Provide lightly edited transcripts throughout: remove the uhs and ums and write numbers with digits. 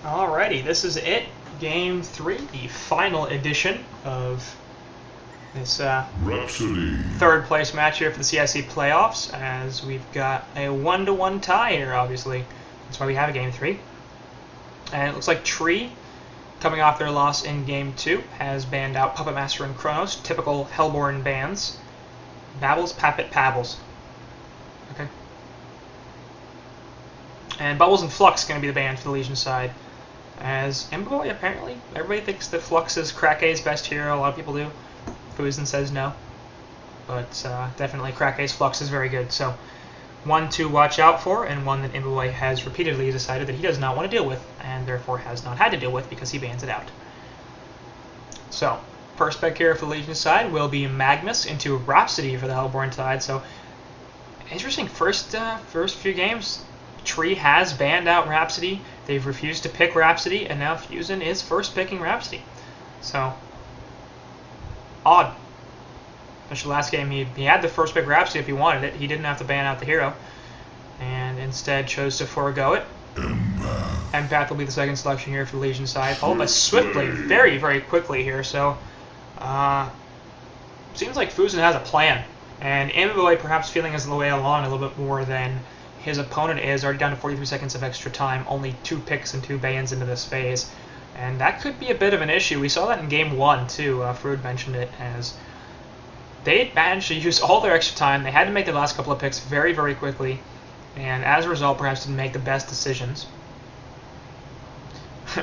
Alrighty, this is it. Game 3, the final edition of this third place match here for the CiC playoffs, as we've got a 1-1 tie here, obviously. That's why we have a Game 3. And it looks like Tree, coming off their loss in Game 2, has banned out Puppet Master and Kronos, typical Hellborn bans. Babbles, Pappet, Pabbles. Okay. And Bubbles and Flux going to be the ban for the Legion side. As Emboy, apparently, everybody thinks that Flux is Krake's best hero. A lot of people do. Fusen says no. But definitely Krake's Flux is very good. So, one to watch out for, and one that Emboy has repeatedly decided that he does not want to deal with, and therefore has not had to deal with because he bans it out. So, first pick here for the Legion side will be Magnus into Rhapsody for the Hellborn side. So, interesting first few games. Tree has banned out Rhapsody. They've refused to pick Rhapsody, and now Fusen is first picking Rhapsody. So, odd. Especially last game, he had the first pick Rhapsody if he wanted it. He didn't have to ban out the hero, and instead chose to forego it. Empath will be the second selection here for the Legion side, followed by Swiftblade very, very quickly here. So, seems like Fusen has a plan, and Emboy perhaps feeling his way along a little bit more than his opponent is, already down to 43 seconds of extra time, only 2 picks and 2 bans into this phase. And that could be a bit of an issue. We saw that in Game 1, too. Frood mentioned it, as they managed to use all their extra time. They had to make the last couple of picks very, very quickly, and as a result, perhaps didn't make the best decisions.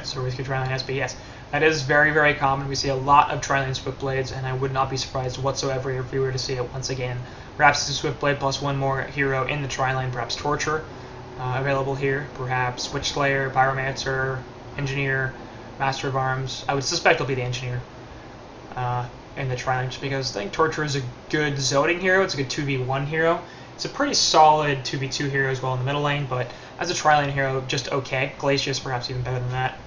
So we could try on SP, yes. That is very, very common. We see a lot of Tri-Lane Swiftblades, and I would not be surprised whatsoever if we were to see it once again. Perhaps it's a Swiftblade plus one more hero in the Tri-Lane, perhaps Torture available here, perhaps Witchslayer, Pyromancer, Engineer, Master of Arms. I would suspect it'll be the Engineer in the Tri-Lane, just because I think Torture is a good zoning hero. It's a good 2v1 hero. It's a pretty solid 2v2 hero as well in the middle lane, but as a Tri-Lane hero, just okay. Glacius perhaps even better than that.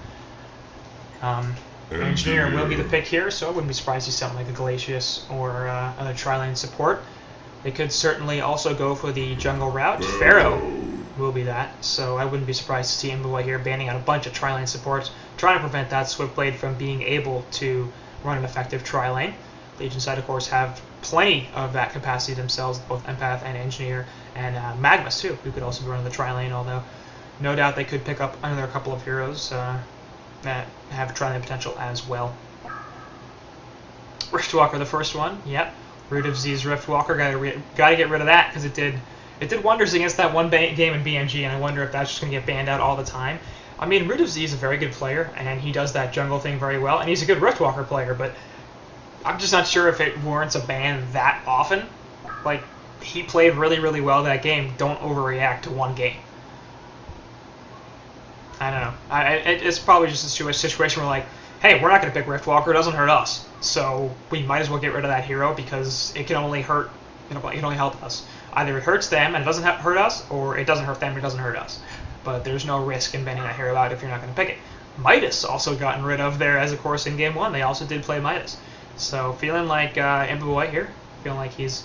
Engineer will be the pick here, so I wouldn't be surprised to see something like a Glacius or other Tri-Lane support. They could certainly also go for the jungle route. Pharaoh will be that, so I wouldn't be surprised to see Emboy here banning out a bunch of Tri-Lane supports, trying to prevent that Swiftblade from being able to run an effective Tri-Lane. Legion side, of course, have plenty of that capacity themselves, both Empath and Engineer, and Magnus, too, who could also be running the Tri-Lane, although no doubt they could pick up another couple of heroes that have Tri-Lane potential as well. Riftwalker, the first one, yep. Root of Z's Riftwalker, gotta get rid of that, because it did wonders against that one game in BNG, and I wonder if that's just going to get banned out all the time. I mean, Root of Z is a very good player, and he does that jungle thing very well, and he's a good Riftwalker player, but I'm just not sure if it warrants a ban that often. Like, he played really, really well that game. Don't overreact to one game. I don't know. It's probably just a situation where, like, hey, we're not going to pick Riftwalker, it doesn't hurt us. So we might as well get rid of that hero because it can only hurt, it can only help us. Either it hurts them and it doesn't hurt us, or it doesn't hurt them and it doesn't hurt us. But there's no risk in banning that hero out if you're not going to pick it. Midas also gotten rid of there, as of course in Game 1. They also did play Midas. So feeling like Emboy here, feeling like he's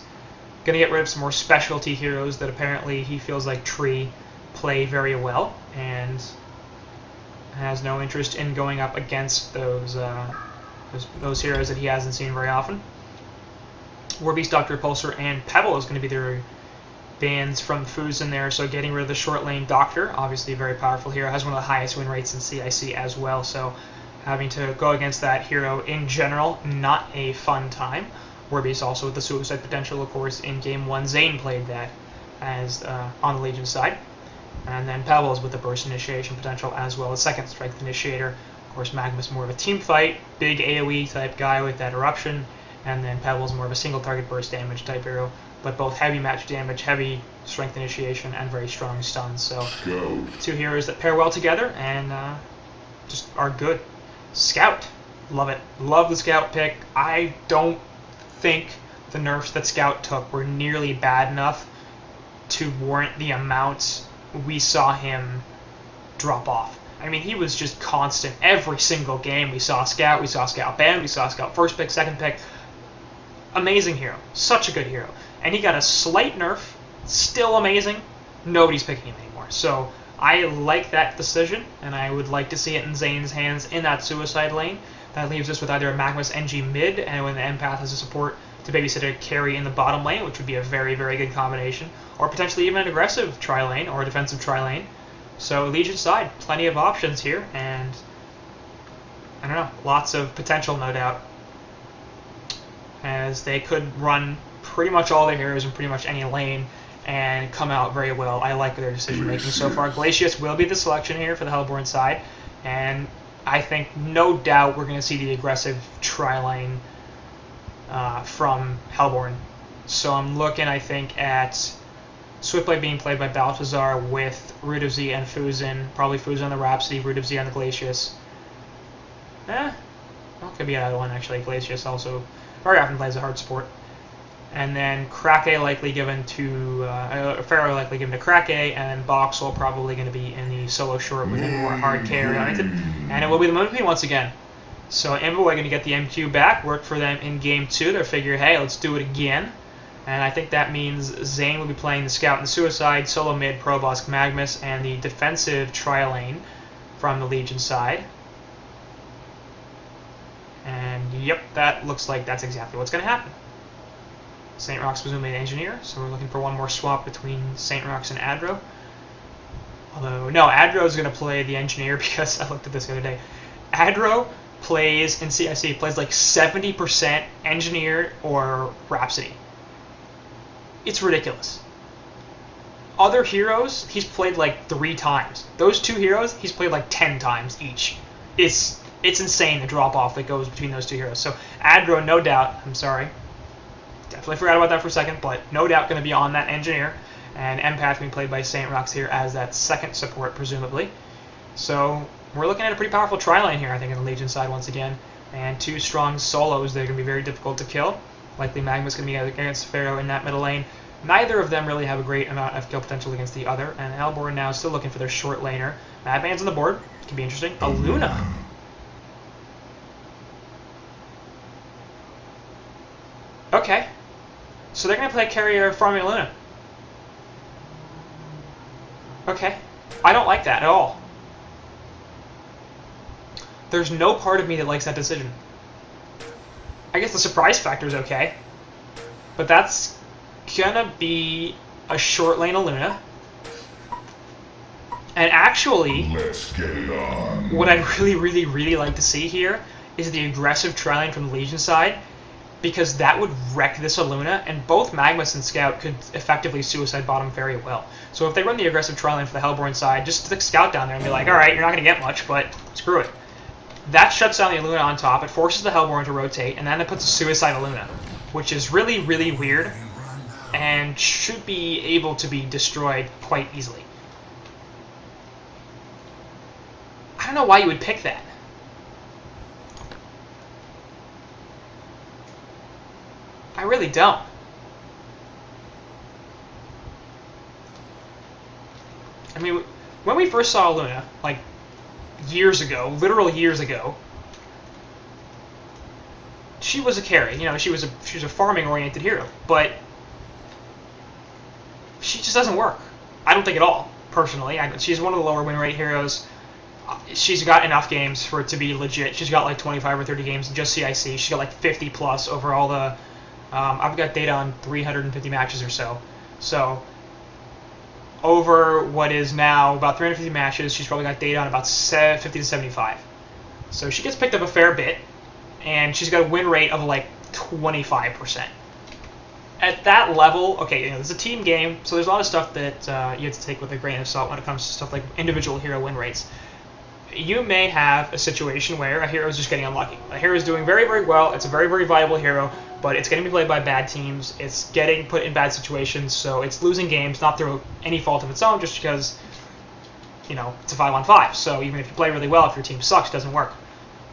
going to get rid of some more specialty heroes that apparently he feels like Tree play very well, and has no interest in going up against those heroes that he hasn't seen very often. Warbeast, Dr. Repulsor, and Pebble is going to be their bans from Fusen there, so getting rid of the short lane Doctor, obviously a very powerful hero, has one of the highest win rates in CiC as well, so having to go against that hero in general, not a fun time. Warbeast also with the suicide potential, of course, in Game 1. Zane played that as on the Legion side. And then Pebbles with the burst initiation potential as well as second strength initiator. Of course, Magnus more of a team fight, big AoE type guy with that eruption, and then Pebbles more of a single target burst damage type hero, but both heavy match damage, heavy strength initiation, and very strong stuns. So two heroes that pair well together and just are good. Scout, love it. Love the Scout pick. I don't think the nerfs that Scout took were nearly bad enough to warrant the amount we saw him drop off. I mean, he was just constant. Every single game we saw Scout banned, we saw Scout first pick, second pick. Amazing hero. Such a good hero. And he got a slight nerf, still amazing. Nobody's picking him anymore. So I like that decision, and I would like to see it in Zane's hands in that suicide lane. That leaves us with either a Magmus NG mid, and when the Empath has a support to babysit a carry in the bottom lane, which would be a very, very good combination, or potentially even an aggressive tri-lane or a defensive tri-lane. So Legion side, plenty of options here, and I don't know, lots of potential, no doubt, as they could run pretty much all their heroes in pretty much any lane and come out very well. I like their decision making so far. Glacius will be the selection here for the Hellborn side, and I think no doubt we're going to see the aggressive tri-lane from Hellborn. So I'm looking, I think, at Swiftblade being played by Balthazar with Root of Z and Fuzin. Probably Fuzin on the Rhapsody, Root of Z on the Glacius. Well, could be another one, actually. Glacius also very often plays a hard support. And then Krake likely given to Pharaoh likely given to Krake, and Boxel probably going to be in the solo short with a more hard carry oriented. And it will be the Moonbeam once again. So Envoy going to get the MQ back, work for them in game 2. They'll figure, hey, let's do it again. And I think that means Zane will be playing the Scout and the Suicide, solo mid, Probosk, Magmus, and the defensive tri-lane from the Legion side. And yep, that looks like that's exactly what's going to happen. St. Rock's presumably an engineer, so we're looking for one more swap between St. Rock's and Adro. Although, no, Adro is going to play the engineer because I looked at this the other day. Adro plays in CiC, plays like 70% engineer or Rhapsody. It's ridiculous. Other heroes, he's played like 3 times. Those 2 heroes, he's played like 10 times each. It's insane the drop-off that goes between those 2 heroes. So Adro, no doubt, I'm sorry, definitely forgot about that for a second, but no doubt going to be on that engineer, and Empath being played by St. Rock's here as that second support, presumably. So we're looking at a pretty powerful tri-lane here, I think, on the Legion side once again, and 2 strong solos that are going to be very difficult to kill. Likely Magma's going to be against Pharaoh in that middle lane. Neither of them really have a great amount of kill potential against the other, and Hellborn now is still looking for their short laner. Madman's on the board, can be interesting. A Luna. Okay. So they're going to play carrier farming Luna. Okay. I don't like that at all. There's no part of me that likes that decision. I guess the surprise factor is okay. But that's going to be a short lane of Luna. And actually, let's get it on. What I'd really like to see here is the aggressive tri-lane from the Legion side, because that would wreck this Aluna, and both Magmus and Scout could effectively suicide bottom very well. So if they run the aggressive tri-lane for the Hellborn side, just stick Scout down there and be like, alright, you're not going to get much, but screw it. That shuts down the Aluna on top, it forces the Hellborn to rotate, and then it puts a suicide Aluna, which is really weird, and should be able to be destroyed quite easily. I don't know why you would pick that. I really don't. I mean, when we first saw Luna, like years ago, literal years ago, she was a carry. You know, she was a farming-oriented hero, but she just doesn't work. I don't think at all, personally. She's one of the lower win rate heroes. She's got enough games for it to be legit. She's got like 25 or 30 games in just CiC. She's got like 50 plus over all the... I've got data on 350 matches or so. So, over what is now about 350 matches, she's probably got data on about 50 to 75. So she gets picked up a fair bit, and she's got a win rate of like 25%. At that level, okay, you know, it's a team game, so there's a lot of stuff that you have to take with a grain of salt when it comes to stuff like individual hero win rates. You may have a situation where a hero is just getting unlucky. A hero is doing very well, it's a very viable hero, but it's getting to be played by bad teams, it's getting put in bad situations, so it's losing games, not through any fault of its own, just because, you know, it's a 5-on-5. So even if you play really well, if your team sucks, it doesn't work.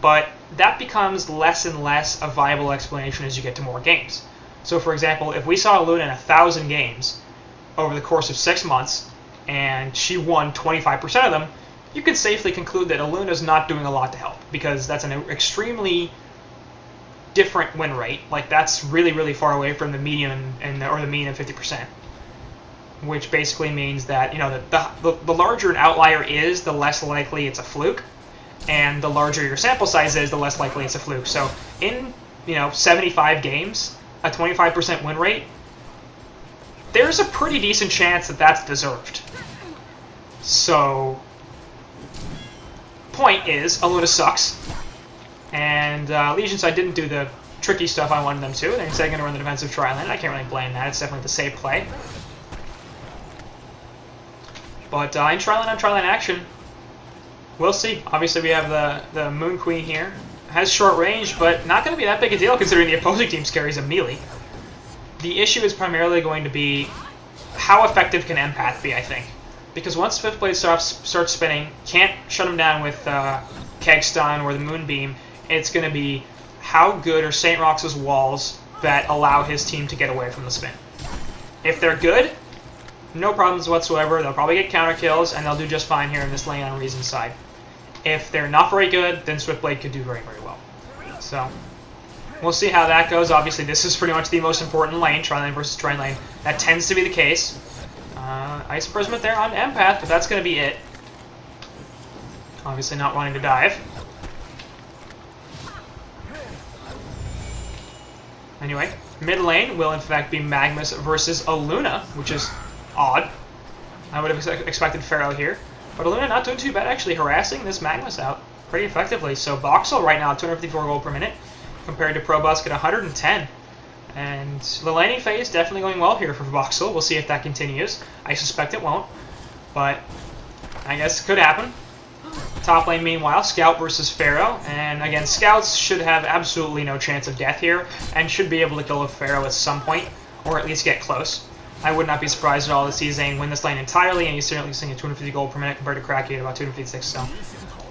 But that becomes less and less a viable explanation as you get to more games. So for example, if we saw Luna in 1,000 games over the course of 6 months, and she won 25% of them, you could safely conclude that Aluna's not doing a lot to help, because that's an extremely different win rate. Like, that's really far away from the median or the mean of 50%. which basically means that, you know, the larger an outlier is, the less likely it's a fluke, and the larger your sample size is, the less likely it's a fluke. So in, you know, 75 games, a 25% win rate, there's a pretty decent chance that that's deserved. So, point is, Aluna sucks, and Legion side didn't do the tricky stuff I wanted them to. They're instead going to run the defensive tri-lane. I can't really blame that. It's definitely the safe play. But in tri-lane on tri-lane action, we'll see. Obviously, we have the Moon Queen here. Has short range, but not going to be that big a deal considering the opposing team's carries a melee. The issue is primarily going to be how effective can Empath be, I think. Because once Fifth Blade starts spinning, can't shut him down with Keg Stun or the Moonbeam, it's going to be how good are St. Rox's walls that allow his team to get away from the spin. If they're good, no problems whatsoever. They'll probably get counter kills, and they'll do just fine here in this lane on Reason's side. If they're not very good, then Swiftblade could do very, very well. So, we'll see how that goes. Obviously, this is pretty much the most important lane, tri-lane versus tri-lane. That tends to be the case. Ice Imprisonment there on Empath, but that's going to be it. Obviously not wanting to dive. Anyway, mid lane will in fact be Magnus versus Aluna, which is odd. I would have expected Pharaoh here. But Aluna not doing too bad, actually harassing this Magnus out pretty effectively. So Boxel right now, 254 gold per minute, compared to ProBusk at 110. And the laning phase definitely going well here for Voxel. We'll see if that continues. I suspect it won't, but I guess it could happen. Top lane, meanwhile, Scout versus Pharaoh. And again, Scouts should have absolutely no chance of death here, and should be able to kill a Pharaoh at some point, or at least get close. I would not be surprised at all to see Zane win this lane entirely, and he's certainly seeing 250 gold per minute compared to Krake at about 256. So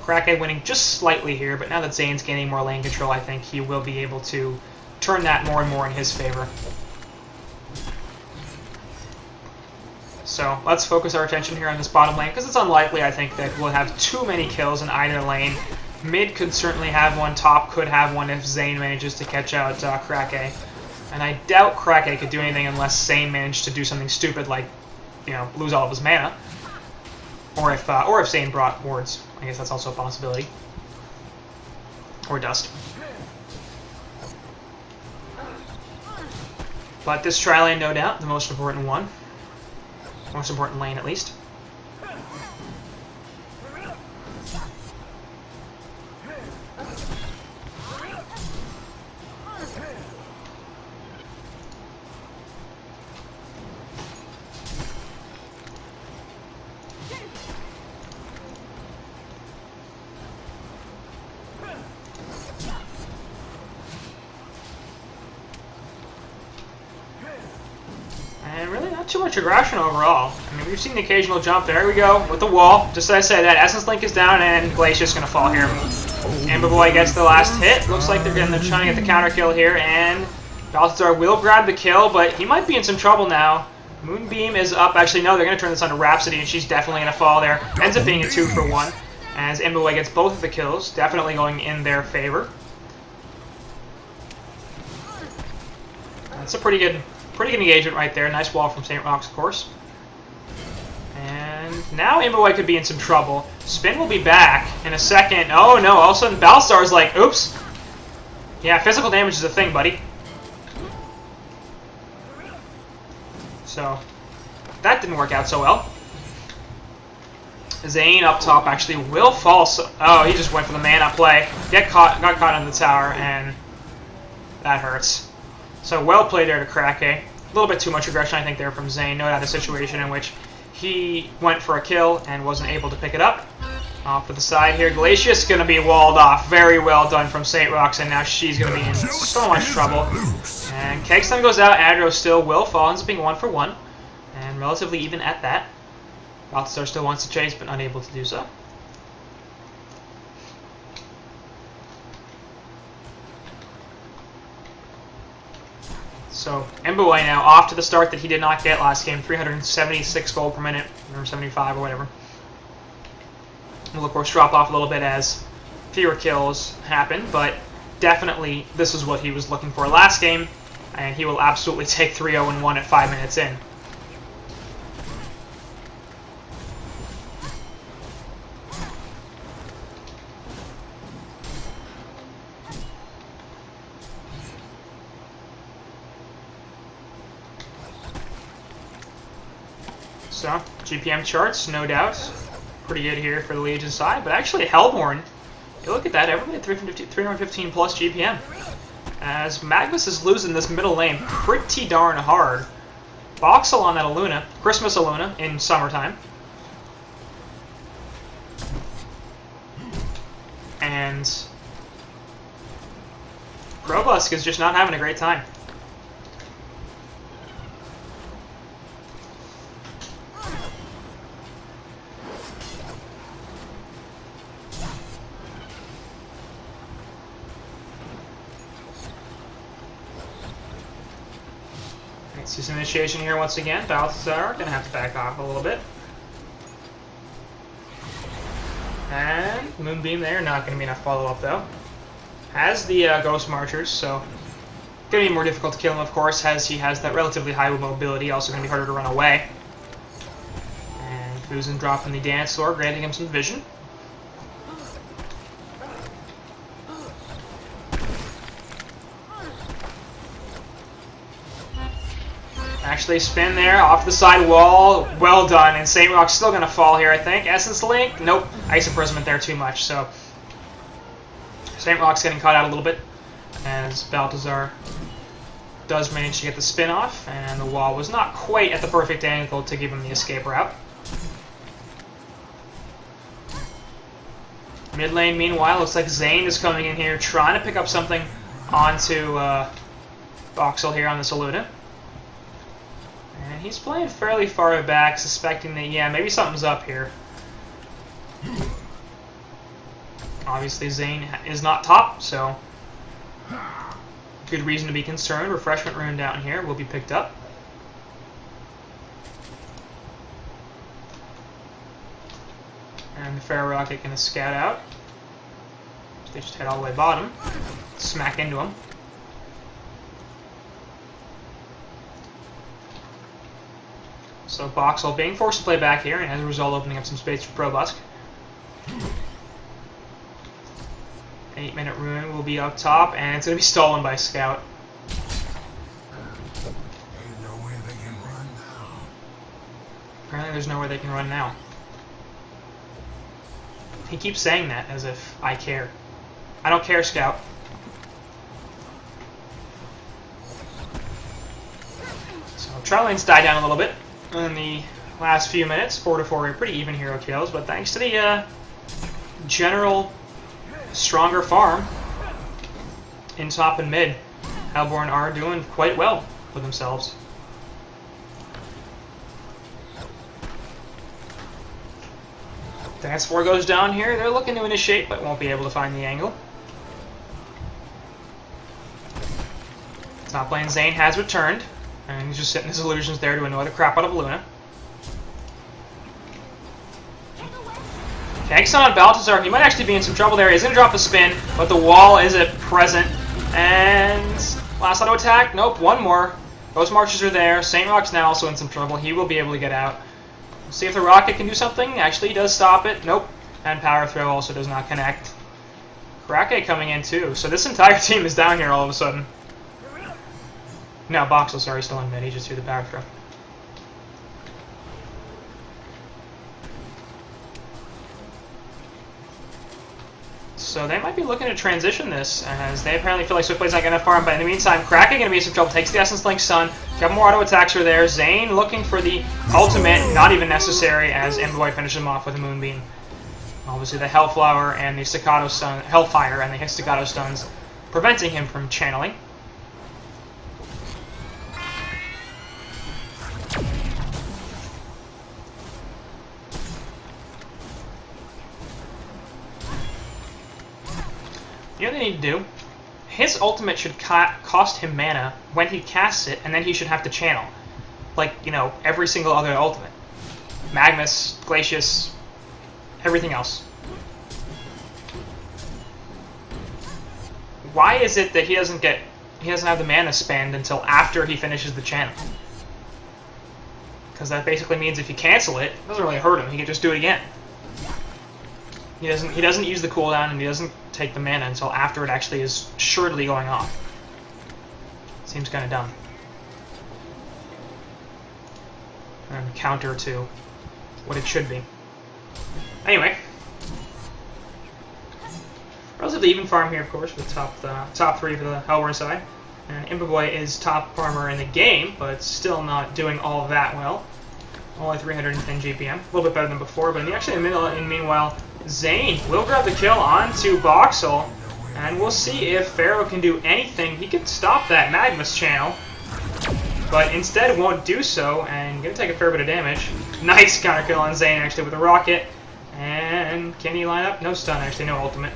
Krake winning just slightly here, but now that Zane's gaining more lane control, I think he will be able to turn that more and more in his favor. So let's focus our attention here on this bottom lane, because it's unlikely, I think, that we'll have too many kills in either lane. Mid could certainly have one, top could have one if Zane manages to catch out Krake. And I doubt Krake could do anything unless Zane managed to do something stupid like, you know, lose all of his mana. Or if Zane brought wards. I guess that's also a possibility. Or dust. But this tri-lane, no doubt, the most important one. Most important lane, at least. And really not too much aggression overall. I mean, we've seen the occasional jump. There we go, with the wall. Just as I said, that Essence Link is down, and Glacier's going to fall here. Amber Boy gets the last hit. Looks like they're trying to get the counter kill here, and Balthazar will grab the kill, but he might be in some trouble now. Moonbeam is up. Actually, no, they're going to turn this on to Rhapsody, and she's definitely going to fall there. Ends up being a 2-for-1, as Amber Boy gets both of the kills, definitely going in their favor. That's a pretty good engagement right there. Nice wall from St. Rox, of course. And now Imboy could be in some trouble. Spin will be back in a second. Oh no, all of a sudden Balstar's like, oops. Yeah, physical damage is a thing, buddy. So, that didn't work out so well. Zane up top actually will fall. Oh, he just went for the mana play. Got caught on the tower, and that hurts. So well played there to Krake. A little bit too much aggression, I think, there from Zane. No doubt a situation in which he went for a kill and wasn't able to pick it up. Off to the side here, Glacius going to be walled off. Very well done from St. Rox, and now she's going to be in so much trouble. And Kegstun goes out, Aggro still will fall, ends up being 1-for-1. And relatively even at that. Balthazar still wants to chase, but unable to do so. So, Mboy now off to the start that he did not get last game, 376 gold per minute, or 75 or whatever. Will of course drop off a little bit as fewer kills happen, but definitely this is what he was looking for last game, and he will absolutely take 3-0-1 at 5 minutes in. So, GPM charts, no doubt. Pretty good here for the Legion side, but actually Hellborn, you look at that, everybody at 315 plus GPM. As Magnus is losing this middle lane pretty darn hard. Voxel on that Aluna, Christmas Aluna in summertime. And Probusk is just not having a great time. See some initiation here once again. Balthazar gonna have to back off a little bit. And Moonbeam there, not gonna be enough follow-up though. Has the Ghost Marchers, so gonna be more difficult to kill him, of course, as he has that relatively high mobility. Also gonna be harder to run away. And Fusen dropping the Dance Sword, granting him some vision. Actually, spin there, off the side wall, well done, and St. Rock's still going to fall here, I think. Essence Link, nope, Ice Imprisonment there too much, so St. Rock's getting caught out a little bit, as Balthazar does manage to get the spin off, and the wall was not quite at the perfect angle to give him the escape route. Mid lane, meanwhile, looks like Zane is coming in here, trying to pick up something onto Voxel here on this Aluna. And he's playing fairly far back, suspecting that, yeah, maybe something's up here. Obviously, Zane is not top, so good reason to be concerned. Refreshment rune down here will be picked up. And the Pharaoh Rocket going to scout out. So they just head all the way bottom, smack into him. So Voxel being forced to play back here, and as a result opening up some space for Probusk. 8-minute rune will be up top, and it's going to be stolen by Scout. Apparently there's nowhere they can run now. He keeps saying that as if I care. I don't care, Scout. So trial lanes die down a little bit in the last few minutes. 4 to 4, pretty even hero kills, but thanks to the general stronger farm in top and mid, Hellborn are doing quite well for themselves. Dance 4 goes down here. They're looking to initiate, but won't be able to find the angle. Top lane Zane has returned, and he's just setting his illusions there to annoy the crap out of Luna. Kegson on Balthazar, he might actually be in some trouble there. He's going to drop a spin, but the wall is at present. And last auto attack, nope, one more. Those marchers are there. St. Rock's now also in some trouble. He will be able to get out. We'll see if the rocket can do something. Actually, he does stop it. Nope. And power throw also does not connect. Karake coming in too. So this entire team is down here all of a sudden. No, Voxel, sorry, still in mid. He just threw the power throw. So they might be looking to transition this, as they apparently feel like Swiftblade's not going to farm. But in the meantime, Kraken going to be in some trouble. Takes the Essence Link Sun. Got more auto attacks are there. Zane looking for the ultimate, not even necessary, as Envoy finishes him off with a Moonbeam. Obviously, the Hellflower and the Staccato Stun, Hellfire and the Staccato Stuns, preventing him from channeling. You know what they need to do? His ultimate should cost him mana when he casts it, and then he should have to channel. Like, you know, every single other ultimate. Magnus, Glacius, everything else. Why is it that he doesn't have the mana spend until after he finishes the channel? Because that basically means if you cancel it, it doesn't really hurt him. He can just do it again. He doesn't use the cooldown, and he doesn't take the mana until after it actually is surely going off. Seems kind of dumb. counter to what it should be. Anyway, relatively even farm here, of course, with top 3 for the Hellborn side. And Impa is top farmer in the game, but still not doing all that well. Only 310 GPM, a little bit better than before. But meanwhile, Zane will grab the kill onto Boxel, and we'll see if Pharaoh can do anything. He can stop that Magnus channel, but instead won't do so, and gonna take a fair bit of damage. Nice counter kill on Zane, actually, with a rocket. And can he line up? No stun, actually, no ultimate.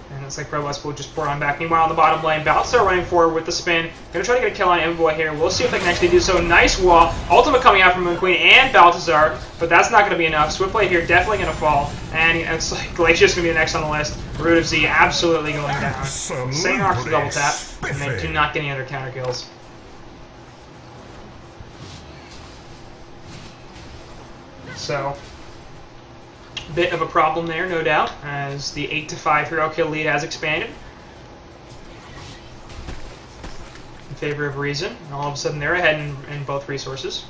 And looks like Robots will just pour on back. Meanwhile, on the bottom lane, Balthazar running forward with the spin. Gonna try to get a kill on Impa here. We'll see if they can actually do so. Nice wall. Ultimate coming out from Moon Queen and Balthazar, but that's not gonna be enough. Swift play here, definitely gonna fall. And it's like Glacier's gonna be the next on the list. Root of Z absolutely going down. Same rocks to double tap, and they do not get any other counter kills. So, bit of a problem there, no doubt, as the 8-5 hero kill lead has expanded in favor of Reason. And all of a sudden, they're ahead in both resources.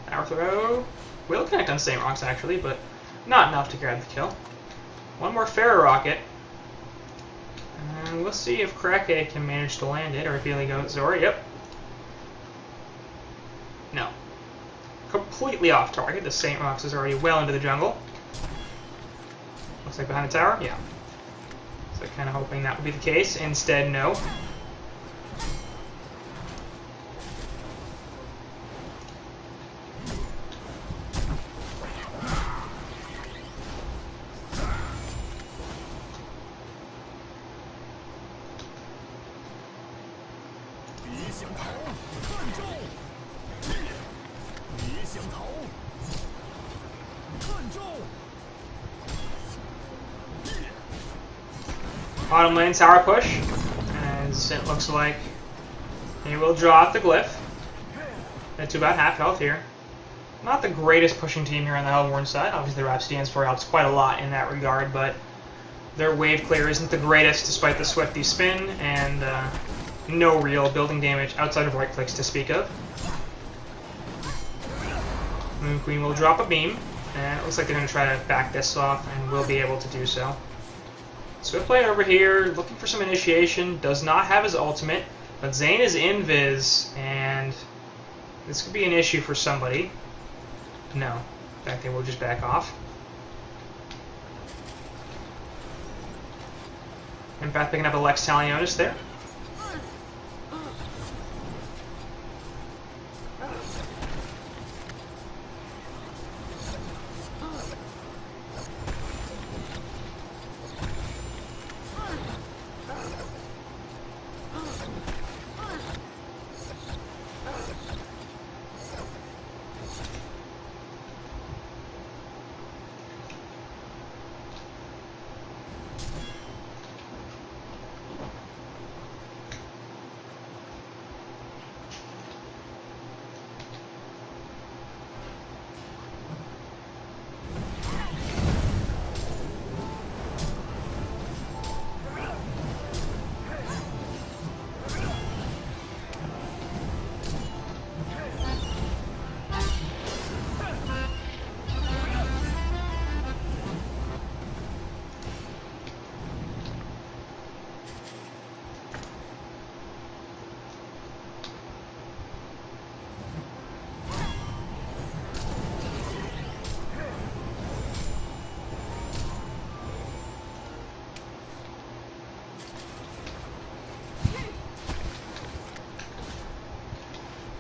Power throw will connect on Saint Rocks, actually, but not enough to grab the kill. One more Pharaoh rocket. And we'll see if Krake can manage to land it, or if he'll go Zora. Yep. No. Completely off target. The Saint Rocks is already well into the jungle. Looks like behind the tower? Yeah. So kind of hoping that would be the case. Instead, no. Bottom lane tower push, as it looks like he will draw out the glyph. Get to about half health here. Not the greatest pushing team here on the Hellborn side. Obviously the Rap stands for helps quite a lot in that regard, but their wave clear isn't the greatest despite the Swifty spin and no real building damage outside of right clicks to speak of. Moon Queen will drop a beam, and it looks like they're going to try to back this off and will be able to do so. Swift play over here, looking for some initiation, does not have his ultimate, but Zane is invis, and this could be an issue for somebody. No. In fact, they will just back off. In fact, picking up a Lex Talionis there.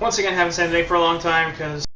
Once again, haven't said anything for a long time because